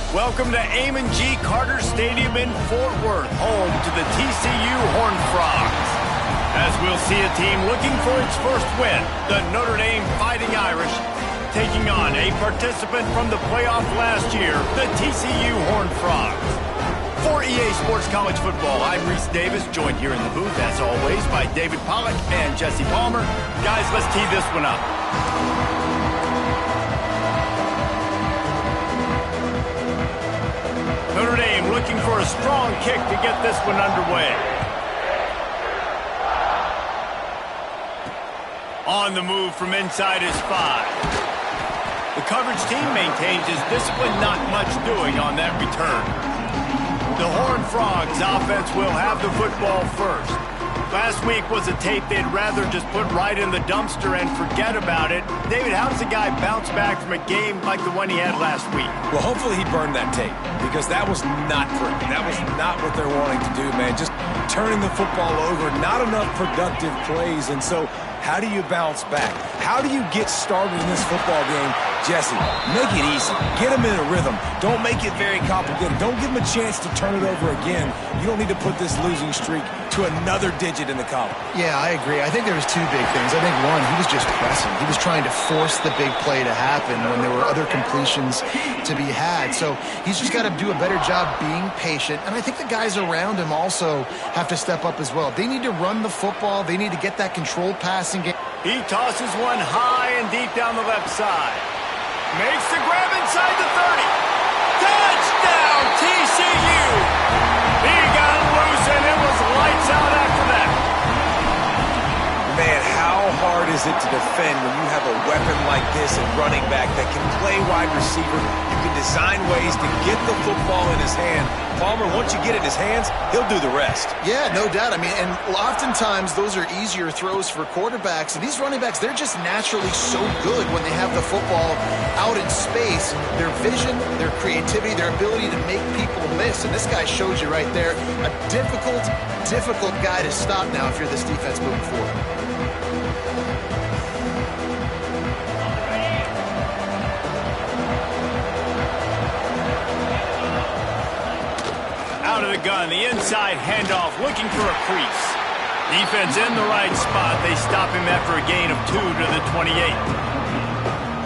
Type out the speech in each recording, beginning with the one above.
Welcome to Amon G. Carter Stadium in Fort Worth, home to the TCU Horned Frogs. As we'll see a team looking for its first win, the Notre Dame Fighting Irish, taking on a participant from the playoff last year, the TCU Horned Frogs. For EA Sports College Football, I'm Reese Davis, joined here in the booth, as always, by David Pollack and Jesse Palmer. Guys, let's tee this one up. Notre Dame looking for a strong kick to get this one underway. On the move from inside his 5. The coverage team maintains his discipline, not much doing on that return. The Horned Frogs offense will have the football first. Last week was a tape they'd rather just put right in the dumpster and forget about it. David, how does a guy bounce back from a game like the one he had last week? Well, hopefully he burned that tape, because that was not pretty. That was not what they're wanting to do, man. Just turning the football over, not enough productive plays. And so how do you bounce back? How do you get started in this football game? Jesse, make it easy. Get him in a rhythm. Don't make it very complicated. Don't give him a chance to turn it over again. You don't need to put this losing streak to another digit in the column. Yeah, I agree. I think there was two big things. I think one, he was just pressing. He was trying to force the big play to happen when there were other completions to be had. So he's just got to do a better job being patient. And I think the guys around him also have to step up as well. They need to run the football. They need to get that controlled passing game. He tosses one high and deep down the left side. Makes the grab inside the 30. Touchdown, TCU! He got it loose, and it was lights out after that. Man, how hard is it to defend when you have a weapon like this at running back that can play wide receiver? You can design ways to get the football in his hand. Palmer, once you get it in his hands, he'll do the rest. Yeah, no doubt. I mean, and oftentimes those are easier throws for quarterbacks. And these running backs, they're just naturally so good when they have the football out in space. Their vision, their creativity, their ability to make people miss. And this guy shows you right there, a difficult guy to stop now if you're this defense moving forward. Out of the gun, the inside handoff, looking for a crease. Defense in the right spot. They stop him after a gain of 2 to the 28.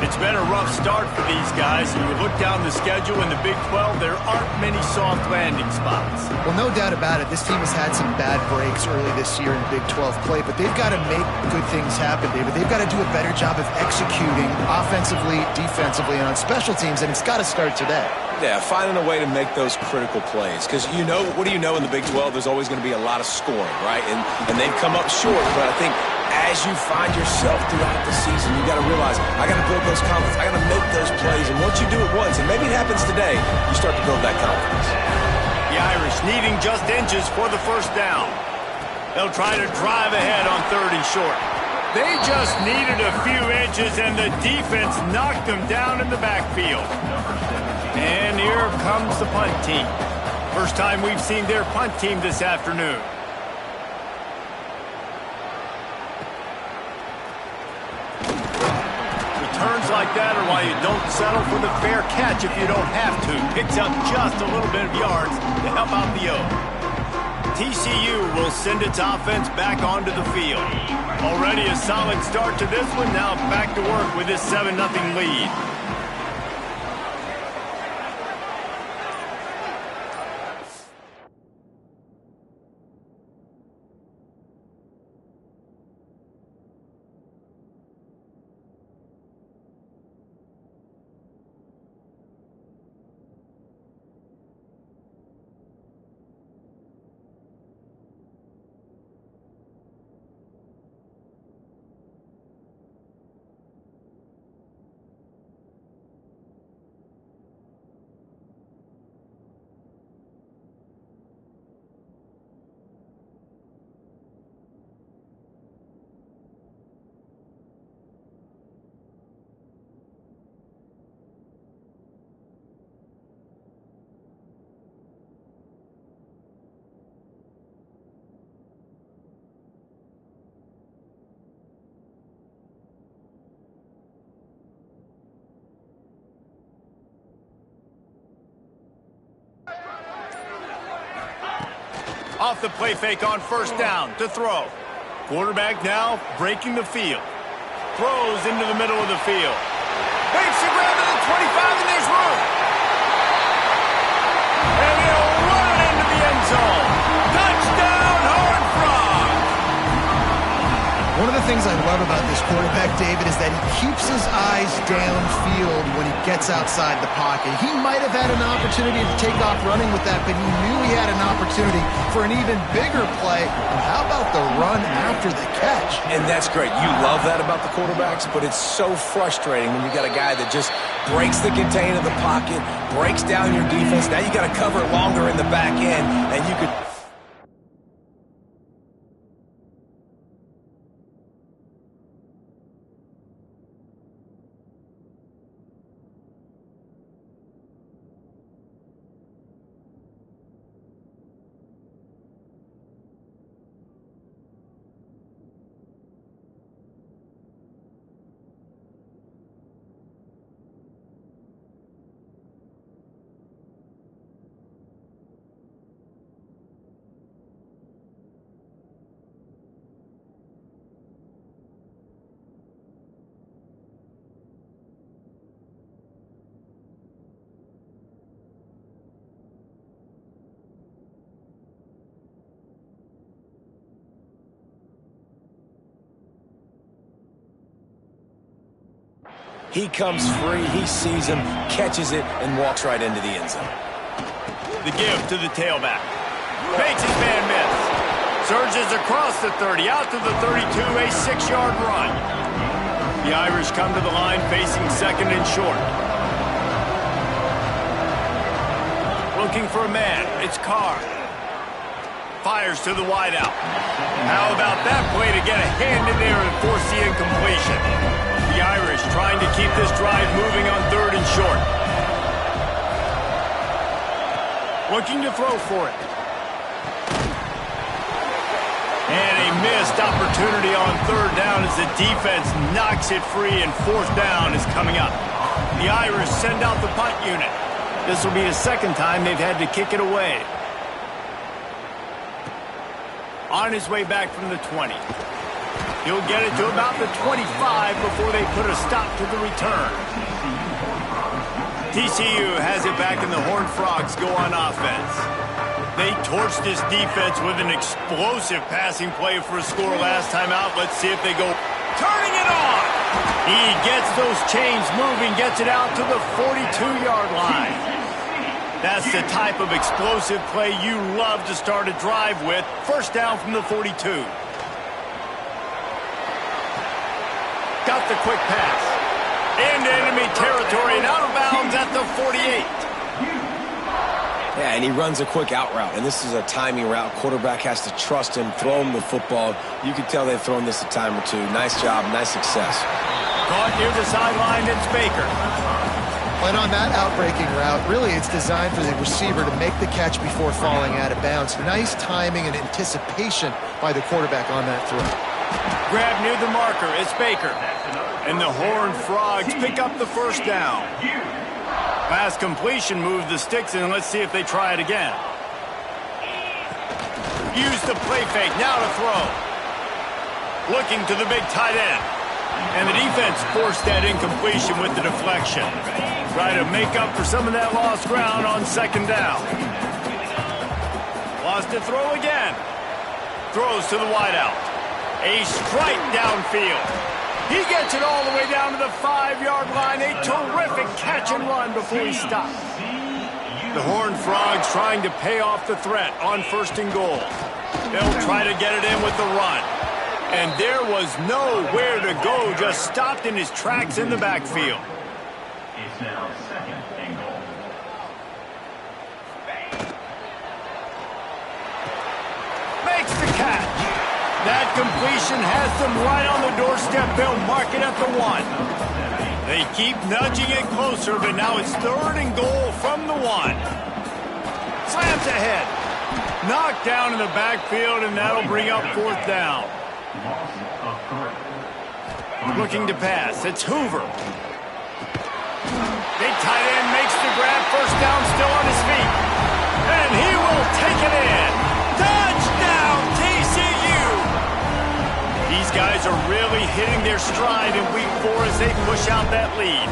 It's been a rough start for these guys. And you look down the schedule in the Big 12, there aren't many soft landing spots. Well, no doubt about it. This team has had some bad breaks early this year in Big 12 play, but they've got to make good things happen, David. They've got to do a better job of executing offensively, defensively, and on special teams, and it's got to start today. Yeah, finding a way to make those critical plays. Because you know, what do you know in the Big 12? There's always going to be a lot of scoring, right? And they've come up short, but I think as you find yourself throughout the season, you got to realize, I got to build those confidence. I got to make those plays. And once you do it once, and maybe it happens today, you start to build that confidence. The Irish needing just inches for the first down. They'll try to drive ahead on 3rd and short. They just needed a few inches, and the defense knocked them down in the backfield. And here comes the punt team. First time we've seen their punt team this afternoon. Returns like that are why you don't settle for the fair catch if you don't have to. Picks up just a little bit of yards to help out the O. TCU will send its offense back onto the field. Already a solid start to this one. Now back to work with this 7-0 lead. Off the play fake on first down to throw. Quarterback now breaking the field. Throws into the middle of the field. Makes the grab to the 25, and there's room. And he'll run it into the end zone. Touchdown, Horned Frog! One of the things I love about this quarterback, David, is that he keeps his eyes downfield when he gets outside the pocket. He might have had an opportunity to take off running with that, but he knew he had an opportunity for an even bigger play. And how about the run after the catch? And that's great. You love that about the quarterbacks, but it's so frustrating when you got a guy that just breaks the contain of the pocket, breaks down your defense. Now you got to cover it longer in the back end, and you could... He comes free, he sees him, catches it, and walks right into the end zone. The give to the tailback. Fakes his man miss. Surges across the 30, out to the 32, a 6-yard run. The Irish come to the line facing second and short. Looking for a man, it's Carr. Fires to the wideout. How about that play to get a hand in there and force the incompletion? The Irish trying to keep this drive moving on third and short. Looking to throw for it. And a missed opportunity on third down as the defense knocks it free, and fourth down is coming up. The Irish send out the punt unit. This will be the second time they've had to kick it away. On his way back from the 20. He'll get it to about the 25 before they put a stop to the return. TCU has it back, and the Horned Frogs go on offense. They torched this defense with an explosive passing play for a score last time out. Let's see if they go turning it on. He gets those chains moving, gets it out to the 42-yard line. That's the type of explosive play you love to start a drive with. First down from the 42. Got the quick pass. Into enemy territory and out of bounds at the 48. Yeah, and he runs a quick out route, and this is a timing route. Quarterback has to trust him, throw him the football. You can tell they've thrown this a time or two. Nice job, nice success. Caught near the sideline, it's Baker. And on that outbreaking route, really it's designed for the receiver to make the catch before falling out of bounds. Nice timing and anticipation by the quarterback on that throw. Grab near the marker, it's Baker. And the Horned Frogs pick up the first down. Pass completion, move the sticks, and let's see if they try it again. Use the play fake, now to throw. Looking to the big tight end. And the defense forced that incompletion with the deflection. Try to make up for some of that lost ground on second down. Lost to throw again. Throws to the wideout. A strike downfield. He gets it all the way down to the 5-yard line. A terrific catch and run before he stops. The Horned Frogs trying to pay off the threat on first and goal. They'll try to get it in with the run. And there was nowhere to go, just stopped in his tracks in the backfield. It's now second and goal. Makes the catch. That completion has them right on the doorstep. They'll mark it at the 1. They keep nudging it closer, but now it's third and goal from the 1. Slams ahead. Knocked down in the backfield, and that'll bring up fourth down. Looking to pass. It's Hoover. Big tight end makes the grab. First down, still on his feet. And he will take it in. Touchdown! are really hitting their stride in week 4 as they push out that lead.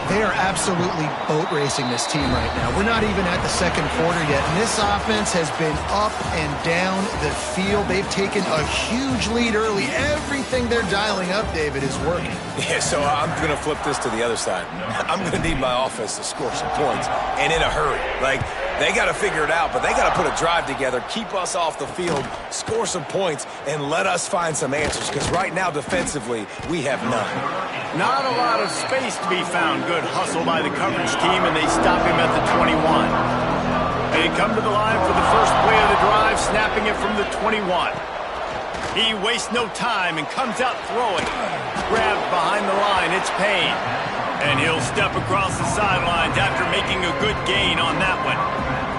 They are absolutely boat racing this team right now. We're not even at the second quarter yet, and this offense has been up and down the field. They've taken a huge lead early. Everything they're dialing up, David, is working. Yeah, so I'm going to flip this to the other side. I'm going to need my offense to score some points, and in a hurry. Like, they got to figure it out, but they got to put a drive together, keep us off the field, score some points, and let us find some answers, because right now, defensively, we have none. Not a lot of space to be found. Good hustle by the coverage team, and they stop him at the 21. They come to the line for the first play of the drive, snapping it from the 21. He wastes no time and comes out throwing. Grabbed behind the line, it's Payne. And he'll step across the sidelines after making a good gain on that one.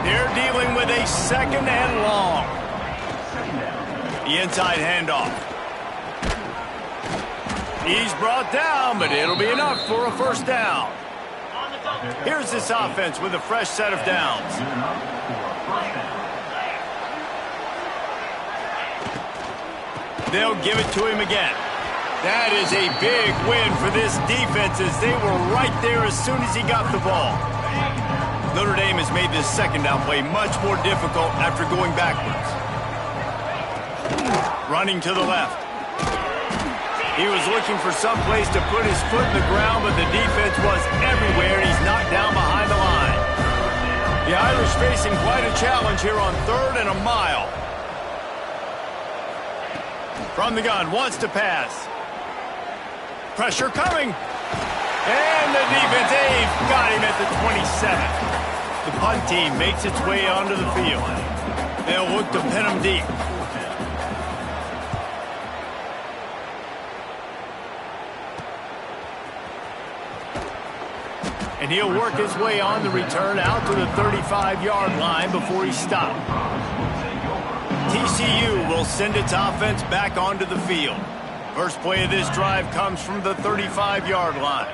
They're dealing with a second and long. The inside handoff. He's brought down, but it'll be enough for a first down. Here's this offense with a fresh set of downs. They'll give it to him again. That is a big win for this defense as they were right there as soon as he got the ball. Notre Dame has made this second down play much more difficult after going backwards. Running to the left. He was looking for some place to put his foot in the ground, but the defense was everywhere, and he's knocked down behind the line. The Irish facing quite a challenge here on 3rd and a mile. From the gun, wants to pass. Pressure coming. And the defense, they've got him at the 27. The punt team makes its way onto the field. They'll look to pin him deep. And he'll work his way on the return out to the 35-yard line before he's stopped. TCU will send its offense back onto the field. First play of this drive comes from the 35-yard line.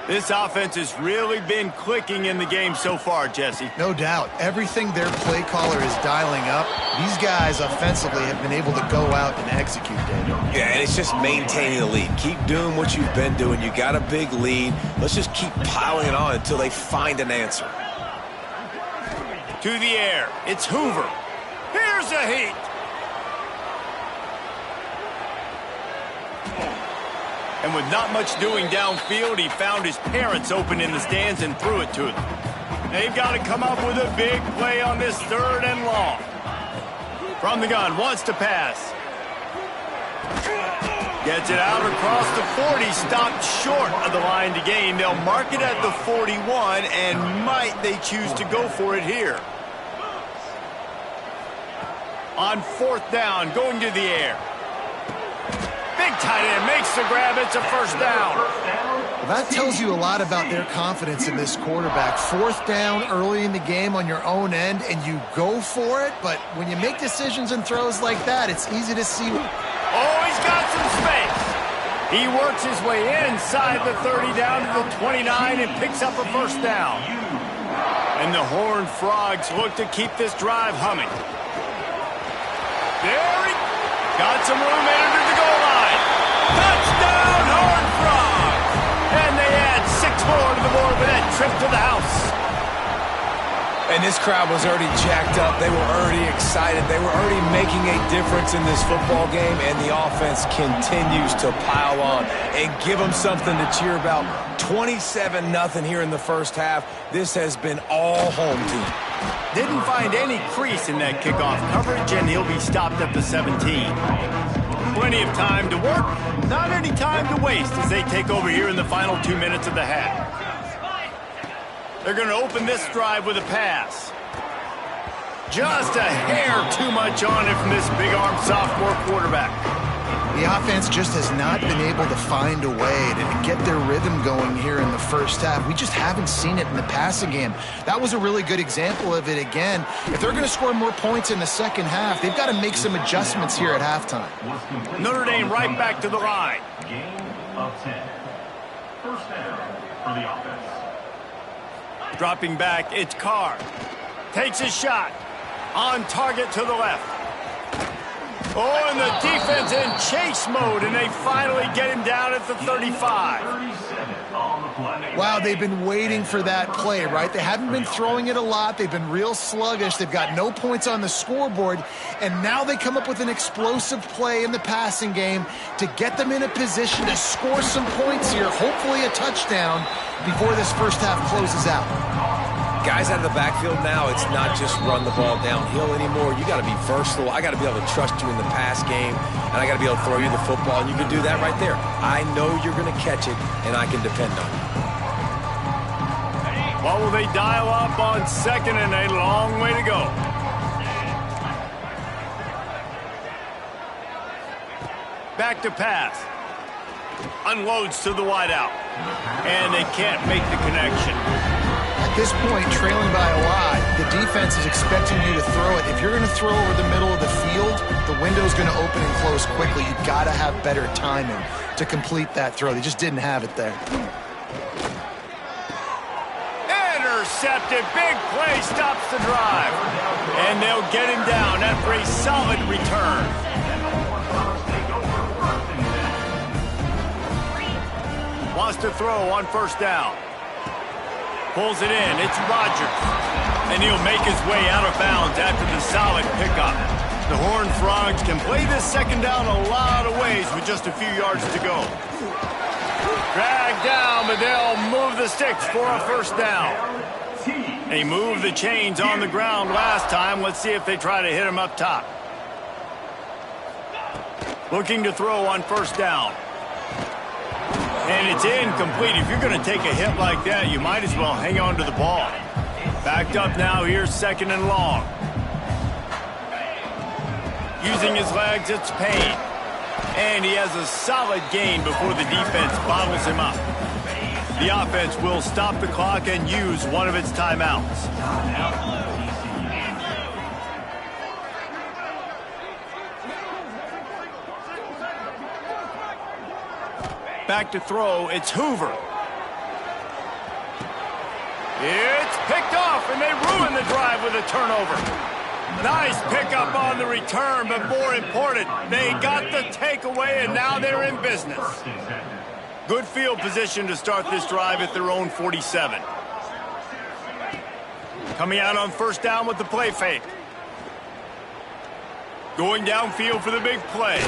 This offense has really been clicking in the game so far, Jesse. No doubt. Everything their play caller is dialing up, these guys offensively have been able to go out and execute, David. Yeah, and it's just maintaining the lead. Keep doing what you've been doing. You got a big lead. Let's just keep piling it on until they find an answer. To the air. It's Hoover. Here's a heat. And with not much doing downfield, he found his parents open in the stands and threw it to them. They've got to come up with a big play on this 3rd and long. From the gun, wants to pass. Gets it out across the 40, stopped short of the line to gain. They'll mark it at the 41, and might they choose to go for it here. On 4th down, going to the air. Big tight end makes the grab. It's a first down. Well, that tells you a lot about their confidence in this quarterback. 4th down early in the game on your own end, and you go for it. But when you make decisions and throws like that, it's easy to see. Oh, he's got some space. He works his way inside the 30 down to the 29 and picks up a first down. And the Horned Frogs look to keep this drive humming. There he got some room entered the goal line. Touchdown, Horned Frogs! And they add 6 more to the board with that trip to the house. And this crowd was already jacked up. They were already excited. They were already making a difference in this football game, and the offense continues to pile on and give them something to cheer about. 27-0 here in the first half. This has been all home team. Didn't find any crease in that kickoff coverage, and he'll be stopped at the 17. Plenty of time to work, not any time to waste as they take over here in the final 2 minutes of the half. They're going to open this drive with a pass. Just a hair too much on it from this big-armed sophomore quarterback. The offense just has not been able to find a way to get their rhythm going here in the first half. We just haven't seen it in the passing game. That was a really good example of it again. If they're going to score more points in the second half, they've got to make some adjustments here at halftime. Notre Dame right back to the line. Gain of 10. First down for the offense. Dropping back, it's Carr. Takes a shot. On target to the left. Oh, and the defense in chase mode, and they finally get him down at the 35. Wow, they've been waiting for that play, right? They haven't been throwing it a lot. They've been real sluggish. They've got no points on the scoreboard, and now they come up with an explosive play in the passing game to get them in a position to score some points here, hopefully a touchdown, before this first half closes out. Guys out of the backfield now, it's not just run the ball downhill anymore. You got to be versatile. I got to be able to trust you in the pass game, and I got to be able to throw you the football, and you can do that right there. I know you're going to catch it, and I can depend on it. What will they dial up on second and a long way to go? Back to pass. Unloads to the wideout. And they can't make the connection. At this point, trailing by a lot, the defense is expecting you to throw it. If you're going to throw over the middle of the field, the window's going to open and close quickly. You've got to have better timing to complete that throw. They just didn't have it there. Intercepted. Big play stops the drive. And they'll get him down after a solid return. Wants to throw on first down. Pulls it in. It's Rodgers. And he'll make his way out of bounds after the solid pickup. The Horned Frogs can play this second down a lot of ways with just a few yards to go. Dragged down, but they'll move the sticks for a first down. They moved the chains on the ground last time. Let's see if they try to hit him up top. Looking to throw on first down. And it's incomplete. If you're going to take a hit like that, you might as well hang on to the ball. Backed up now, here's second and long. Using his legs, it's Payne. And he has a solid gain before the defense bottles him up. The offense will stop the clock and use one of its timeouts. Back to throw, it's Hoover. It's picked off, and they ruin the drive with a turnover. Nice pickup on the return, but more important, they got the takeaway, and now they're in business. Good field position to start this drive at their own 47. Coming out on first down with the play fake. Going downfield for the big play.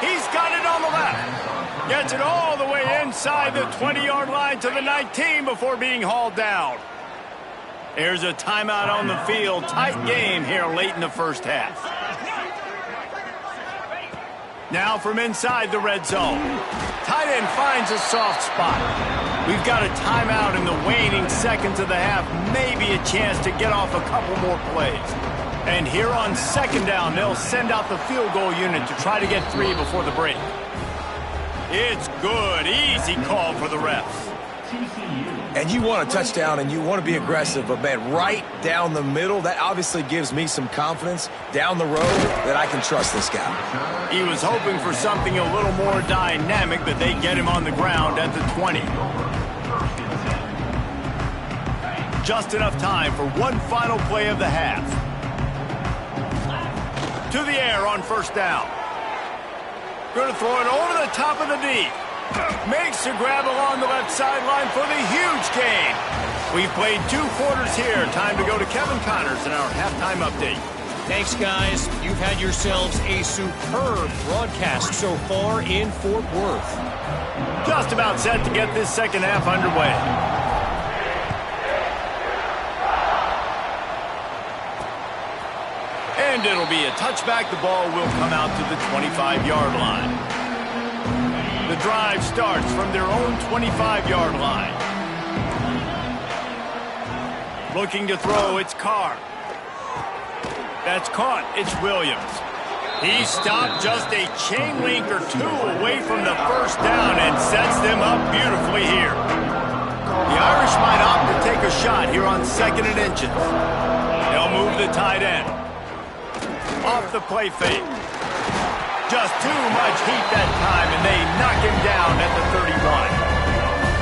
He's got it on the left. Gets it all the way inside the 20-yard line to the 19 before being hauled down. There's a timeout on the field. Tight game here late in the first half. Now from inside the red zone. Tight end finds a soft spot. We've got a timeout in the waning seconds of the half. Maybe a chance to get off a couple more plays. And here on second down, they'll send out the field goal unit to try to get 3 before the break. It's good. Easy call for the refs. And you want a touchdown and you want to be aggressive, but man, right down the middle, that obviously gives me some confidence down the road that I can trust this guy. He was hoping for something a little more dynamic, but they get him on the ground at the 20. Just enough time for one final play of the half. To the air on first down. Going to throw it over the top of the D. Makes the grab along the left sideline for the huge gain. We've played 2 quarters here. Time to go to Kevin Connors in our halftime update. Thanks, guys. You've had yourselves a superb broadcast so far in Fort Worth. Just about set to get this second half underway. And it'll be a touchback. The ball will come out to the 25-yard line. The drive starts from their own 25-yard line. Looking to throw, it's Carr. That's caught, it's Williams. He stopped just a chain link or 2 away from the first down and sets them up beautifully here. The Irish might opt to take a shot here on second and inches. They'll move the tight end. Off the play fake. Just too much heat that time, and they knock him down at the 31.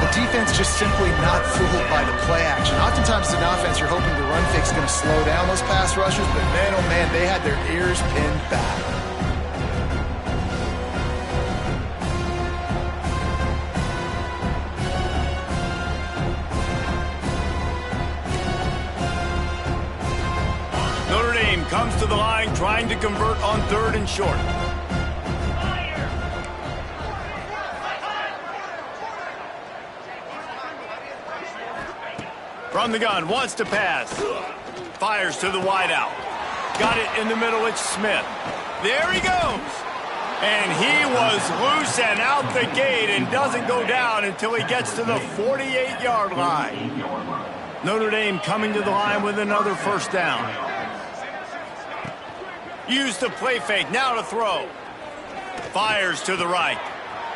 The defense just simply not fooled by the play action. Oftentimes as an offense, you're hoping the run fake is going to slow down those pass rushers, but man, oh man, they had their ears pinned back. comes to the line trying to convert on 3rd and short. From the gun, wants to pass. Fires to the wideout. Got it in the middle, it's Smith. There he goes. And he was loose and out the gate and doesn't go down until he gets to the 48-yard line. Notre Dame coming to the line with another first down. Used the play fake, now to throw. Fires to the right.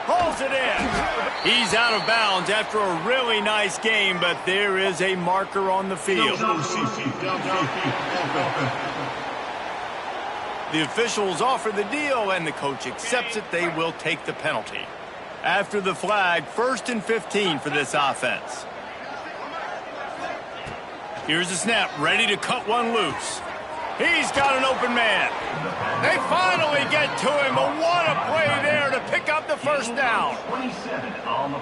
Pulls it in. He's out of bounds after a really nice game, but there is a marker on the field. The officials offer the deal, and the coach accepts it. They will take the penalty. After the flag, 1st and 15 for this offense. Here's the snap, ready to cut one loose. He's got an open man. They finally get to him, but what a play there to pick up the first down.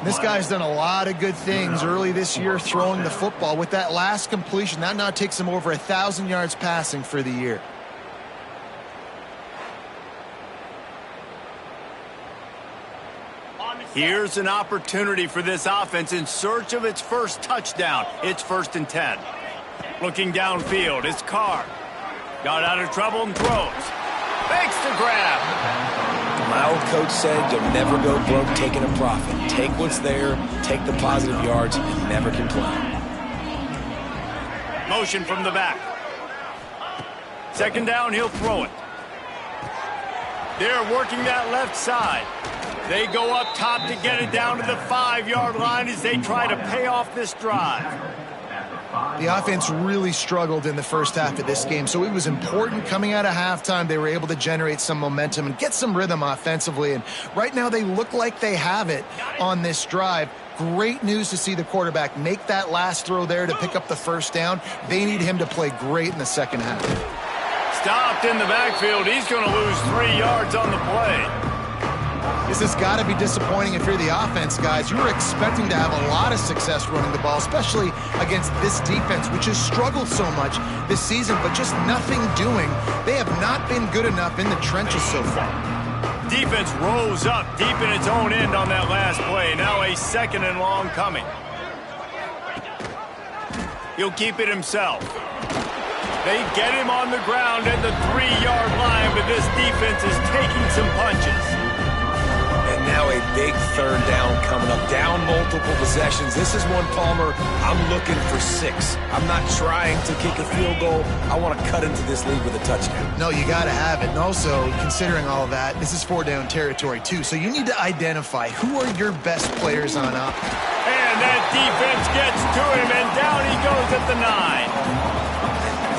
This guy's done a lot of good things early this year throwing the football. With that last completion, that now takes him over 1,000 yards passing for the year. Here's an opportunity for this offense in search of its first touchdown. It's 1st and 10. Looking downfield, it's Carr. Got out of trouble and throws. Fakes to grab. My old coach said you'll never go broke taking a profit. Take what's there, take the positive yards, and never complain. Motion from the back. 2nd down, he'll throw it. They're working that left side. They go up top to get it down to the 5-yard line as they try to pay off this drive. The offense really struggled in the first half of this game, so it was important coming out of halftime. They were able to generate some momentum and get some rhythm offensively, and right now they look like they have it on this drive. Great news to see the quarterback make that last throw there to pick up the first down. They need him to play great in the second half. Stopped in the backfield. He's going to lose 3 yards on the play. This has got to be disappointing if you're the offense, guys. You were expecting to have a lot of success running the ball, especially against this defense, which has struggled so much this season, but just nothing doing. They have not been good enough in the trenches so far. Defense rose up deep in its own end on that last play. Now a 2nd and long coming. He'll keep it himself. They get him on the ground at the 3-yard line, but this defense is taking some punches. And now a big 3rd down coming up. Down multiple possessions. This is one, Palmer, I'm looking for 6. I'm not trying to kick a field goal. I want to cut into this lead with a touchdown. No, you got to have it. And also, considering all of that, this is 4-down territory, too. So you need to identify who are your best players on up. And that defense gets to him, and down he goes at the 9.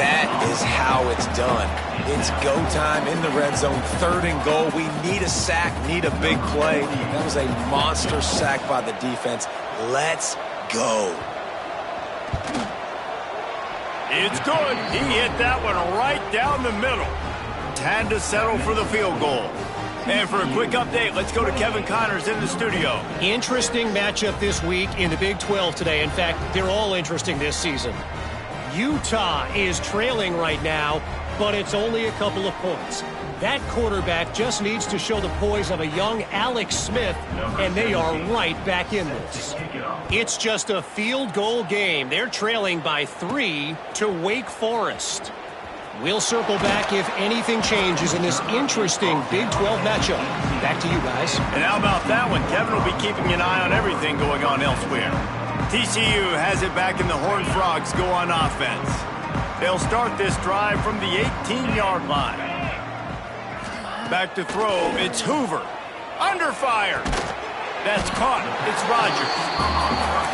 That is how it's done. It's go time in the red zone, 3rd and goal. We need a sack, need a big play. That was a monster sack by the defense. Let's go. It's good. He hit that one right down the middle. Had to settle for the field goal. And for a quick update, let's go to Kevin Connors in the studio. Interesting matchup this week in the Big 12 today. In fact, they're all interesting this season. Utah is trailing right now, but it's only a couple of points. That quarterback just needs to show the poise of a young Alex Smith, and they are right back in this. It's just a field goal game. They're trailing by 3 to Wake Forest. We'll circle back if anything changes in this interesting Big 12 matchup. Back to you guys. And how about that one? Kevin will be keeping an eye on everything going on elsewhere. TCU has it back, and the Horned Frogs go on offense. They'll start this drive from the 18-yard line. Back to throw, it's Hoover. Under fire. That's caught. It's Rogers.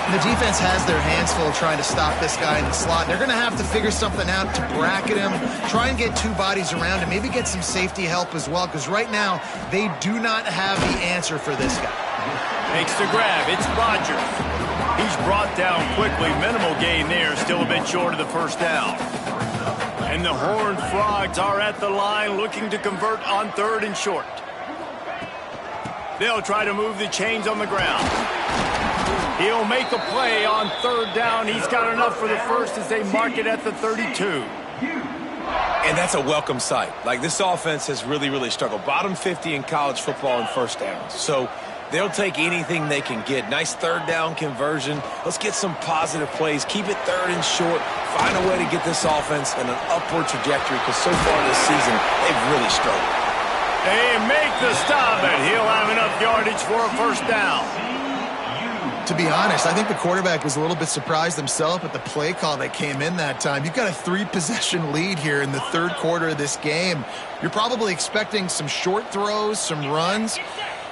The defense has their hands full trying to stop this guy in the slot. They're going to have to figure something out to bracket him, try and get 2 bodies around him, maybe get some safety help as well, because right now they do not have the answer for this guy. Makes the grab. It's Rogers. He's brought down quickly. Minimal gain there. Still a bit short of the first down. And the Horned Frogs are at the line looking to convert on 3rd and short. They'll try to move the chains on the ground. He'll make a play on 3rd down. He's got enough for the first as they mark it at the 32. And that's a welcome sight. Like, this offense has really, really struggled. Bottom 50 in college football in first downs. So they'll take anything they can get. Nice third down conversion. Let's get some positive plays. Keep it third and short. Find a way to get this offense in an upward trajectory, because so far this season, they've really struggled. They make the stop, and he'll have enough yardage for a first down. To be honest, I think the quarterback was a little bit surprised himself at the play call that came in that time. You've got a 3-possession lead here in the third quarter of this game. You're probably expecting some short throws, some runs.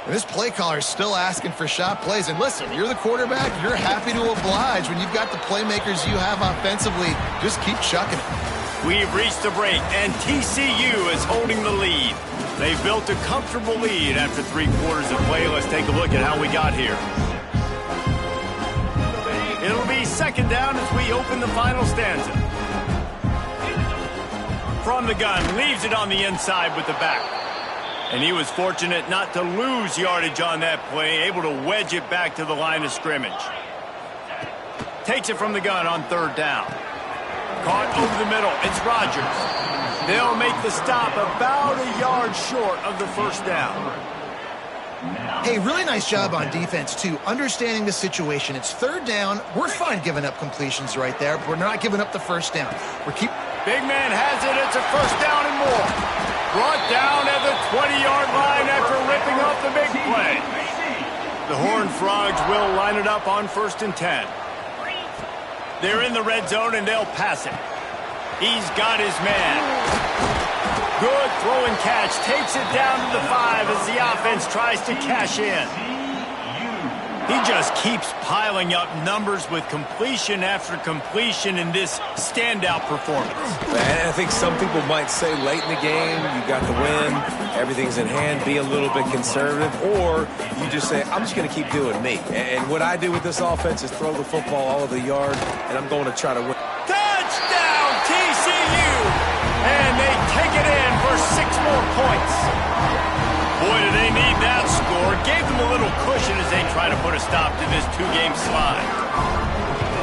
And this play caller is still asking for shot plays. And listen, you're the quarterback. You're happy to oblige. When you've got the playmakers you have offensively, just keep chucking it. We've reached the break, and TCU is holding the lead. They've built a comfortable lead after 3 quarters of play. Let's take a look at how we got here. It'll be second down as we open the final stanza. From the gun, leaves it on the inside with the back. And he was fortunate not to lose yardage on that play, able to wedge it back to the line of scrimmage. Takes it from the gun on third down. Caught over the middle. It's Rodgers. They'll make the stop about a yard short of the first down. Hey, really nice job on defense, too, understanding the situation. It's third down. We're fine giving up completions right there, but we're not giving up the first down. Big man has it. It's a first down and more. Brought down at the 20-yard line after ripping off the big play. The Horned Frogs will line it up on 1st and 10. They're in the red zone, and they'll pass it. He's got his man. Good throw and catch. Takes it down to the 5 as the offense tries to cash in. He just keeps piling up numbers with completion after completion in this standout performance. And I think some people might say late in the game, you got the win, everything's in hand, be a little bit conservative, or you just say, I'm just going to keep doing me. And what I do with this offense is throw the football all over the yard, and I'm going to try to win. Touchdown, TCU! And they take it in for 6 more points. Boy, do they need that score. Gave them a little cushion as they try to put a stop to this 2-game slide.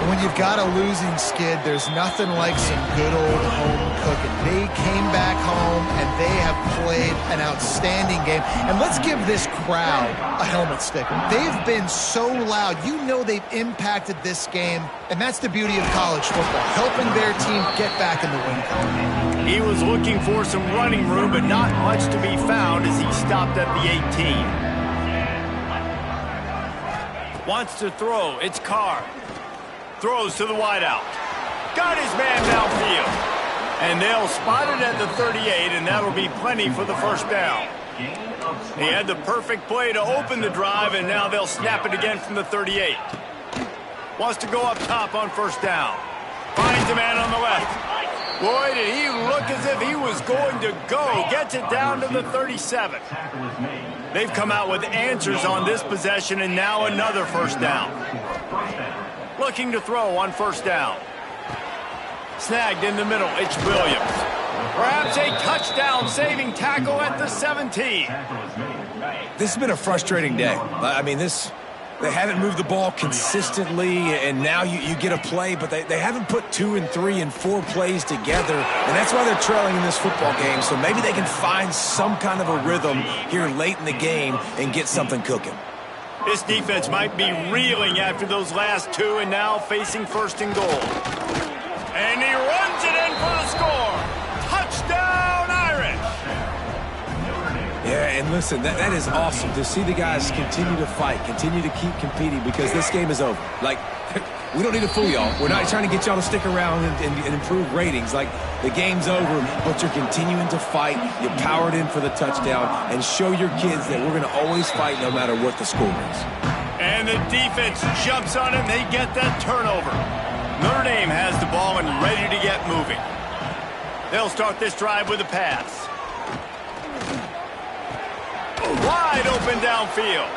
When you've got a losing skid, there's nothing like some good old home cooking. They came back home, and they have played an outstanding game. And let's give this crowd a helmet sticker. They've been so loud. You know they've impacted this game, and that's the beauty of college football, helping their team get back in the win column. He was looking for some running room, but not much to be found as he stopped at the 18. Wants to throw. It's Carr. Throws to the wideout. Got his man downfield. And they'll spot it at the 38, and that'll be plenty for the first down. He had the perfect play to open the drive, and now they'll snap it again from the 38. Wants to go up top on first down. Finds a man on the left. Boy, did he look as if he was going to go. Gets it down to the 37. They've come out with answers on this possession, and now another first down. Looking to throw on first down. Snagged in the middle. It's Williams. Perhaps a touchdown-saving tackle at the 17. This has been a frustrating day. I mean, they haven't moved the ball consistently, and now you get a play, but they haven't put 2 and 3 and 4 plays together, and that's why they're trailing in this football game. So maybe they can find some kind of a rhythm here late in the game and get something cooking. This defense might be reeling after those last 2 and now facing 1st and goal. And he runs it in for the score. Touchdown, Irish! Yeah, and listen, that is awesome to see the guys continue to fight, continue to keep competing, because this game is over. Like, we don't need to fool y'all. We're not trying to get y'all to stick around and improve ratings. Like, the game's over, but you're continuing to fight. You powered in for the touchdown, and show your kids that we're going to always fight no matter what the score is. And the defense jumps on it, and they get that turnover. Notre Dame has the ball and ready to get moving. They'll start this drive with a pass. Wide open downfield.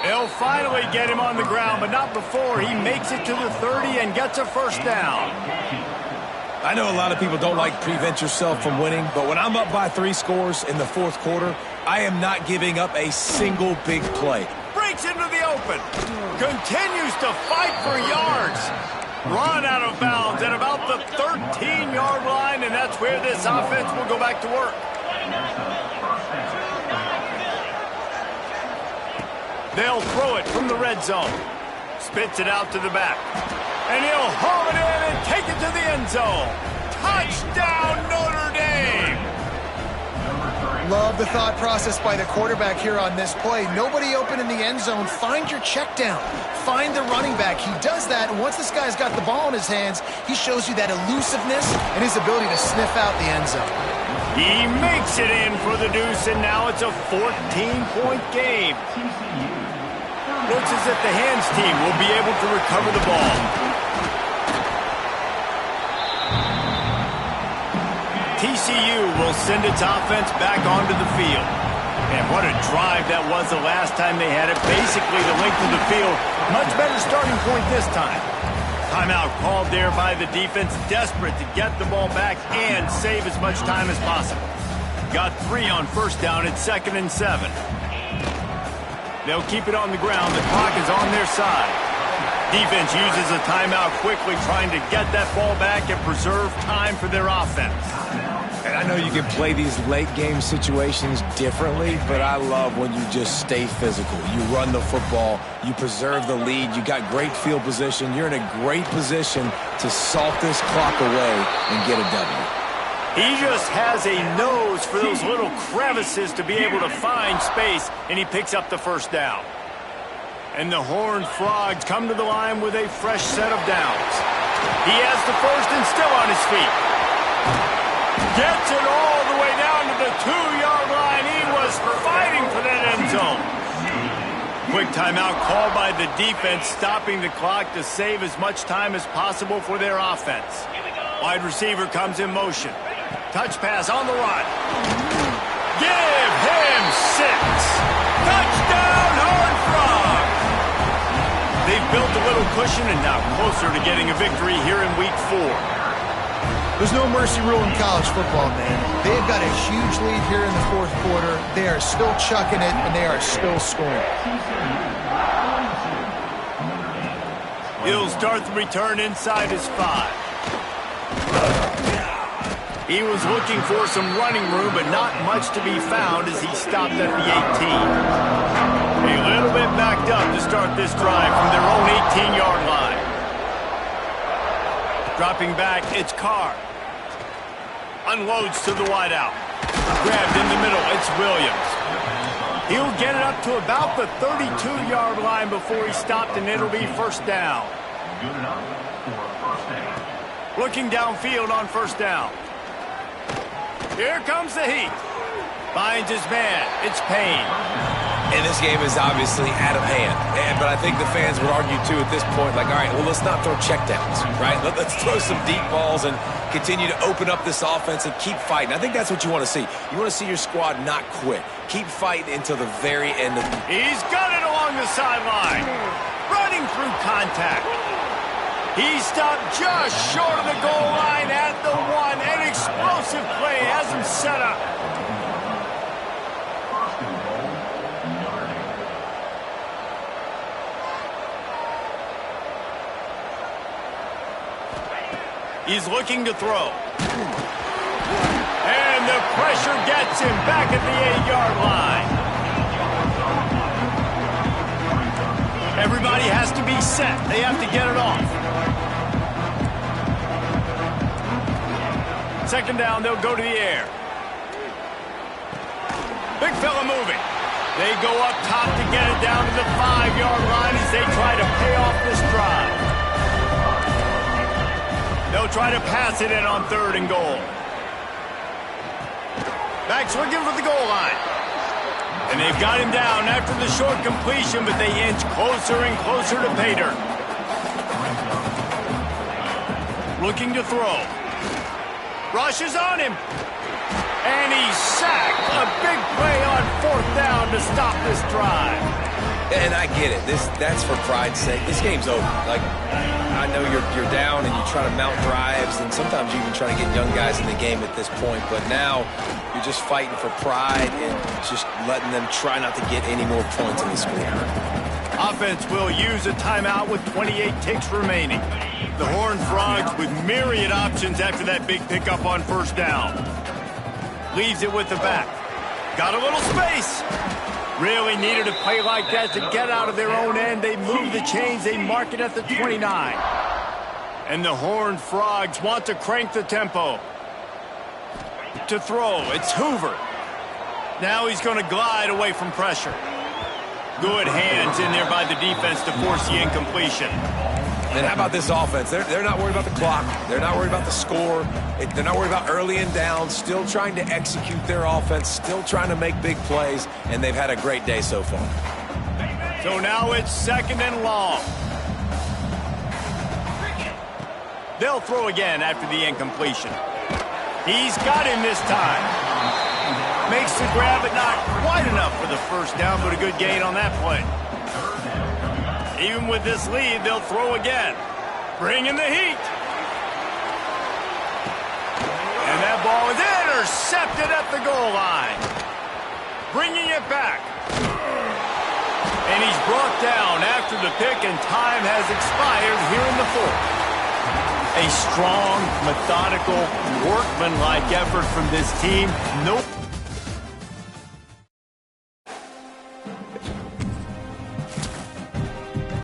They'll finally get him on the ground, but not before he makes it to the 30 and gets a first down. I know a lot of people don't like prevent yourself from winning, but when I'm up by 3 scores in the 4th quarter, I am not giving up a single big play. Breaks into the open. Continues to fight for yards. Run out of bounds at about the 13-yard line, and that's where this offense will go back to work. They'll throw it from the red zone. Spits it out to the back. And he'll haul it in and take it to the end zone. Touchdown, Notre Dame! Love the thought process by the quarterback here on this play. Nobody open in the end zone. Find your check down. Find the running back. He does that, and once this guy's got the ball in his hands, he shows you that elusiveness and his ability to sniff out the end zone. He makes it in for the deuce, and now it's a 14-point game. Looks as if the hands team will be able to recover the ball. TCU will send its offense back onto the field. And what a drive that was the last time they had it. Basically the length of the field. Much better starting point this time. Timeout called there by the defense. Desperate to get the ball back and save as much time as possible. Got 3 on first down at 2nd and 7. They'll keep it on the ground. The clock is on their side. Defense uses a timeout quickly, trying to get that ball back and preserve time for their offense. And I know you can play these late-game situations differently, but I love when you just stay physical. You run the football, you preserve the lead, you got great field position. You're in a great position to salt this clock away and get a W. He just has a nose for those little crevices to be able to find space, and he picks up the first down. And the Horned Frogs come to the line with a fresh set of downs. He has the first and still on his feet. Gets it all the way down to the 2-yard line. He was fighting for that end zone. Quick timeout called by the defense, stopping the clock to save as much time as possible for their offense. Wide receiver comes in motion. Touch pass on the run. Give him 6. Touchdown, Horned Frogs! They've built a little cushion and now closer to getting a victory here in Week 4. There's no mercy rule in college football, man. They've got a huge lead here in the fourth quarter. They are still chucking it, and they are still scoring. He'll start the return inside his 5. He was looking for some running room, but not much to be found as he stopped at the 18. A little bit backed up to start this drive from their own 18-yard line. Dropping back, it's Carr. Unloads to the wideout. Grabbed in the middle, it's Williams. He'll get it up to about the 32-yard line before he stopped, and it'll be first down. Good enough for first down. Looking downfield on first down. Here comes the heat. Finds his man. It's Payne. And this game is obviously out of hand. But I think the fans would argue, too, at this point, like, all right, well, let's not throw checkdowns, right? Let's throw some deep balls and continue to open up this offense and keep fighting. I think that's what you want to see. You want to see your squad not quit. Keep fighting until the very end of the... He's got it along the sideline. Running through contact. He stopped just short of the goal line at the 1. An explosive play has him set up. He's looking to throw. And the pressure gets him back at the 8-yard line. Everybody has to be set. They have to get it off. Second down, they'll go to the air. Big fella moving. They go up top to get it down to the 5-yard line as they try to pay off this drive. They'll try to pass it in on 3rd and goal. Back's looking for the goal line. And they've got him down after the short completion, but they inch closer and closer to pay dirt. Looking to throw. Rushes on him. And he's sacked. A big play on 4th down to stop this drive. And I get it. That's for pride's sake. This game's over. Like, I know you're down and you try to mount drives, and sometimes you even try to get young guys in the game at this point. But now you're just fighting for pride and just letting them try not to get any more points in the score. Offense will use a timeout with 28 ticks remaining. The Horned Frogs with myriad options after that big pickup on first down. Leaves it with the back. Got a little space. Really needed a play like that to get out of their own end. They move the chains. They mark it at the 29. And the Horned Frogs want to crank the tempo. To throw, it's Hoover. Now he's going to glide away from pressure. Good hands in there by the defense to force the incompletion. And how about this offense? They're not worried about the clock. They're not worried about the score. They're not worried about early and down. Still trying to execute their offense. Still trying to make big plays. And they've had a great day so far. So now it's 2nd and long. They'll throw again after the incompletion. He's got him this time. Makes the grab, but not quite enough for the first down, but a good gain on that play. Even with this lead, they'll throw again. Bring in the heat. And that ball is intercepted at the goal line. Bringing it back. And he's brought down after the pick, and time has expired here in the 4th. A strong, methodical, workmanlike effort from this team. Nope.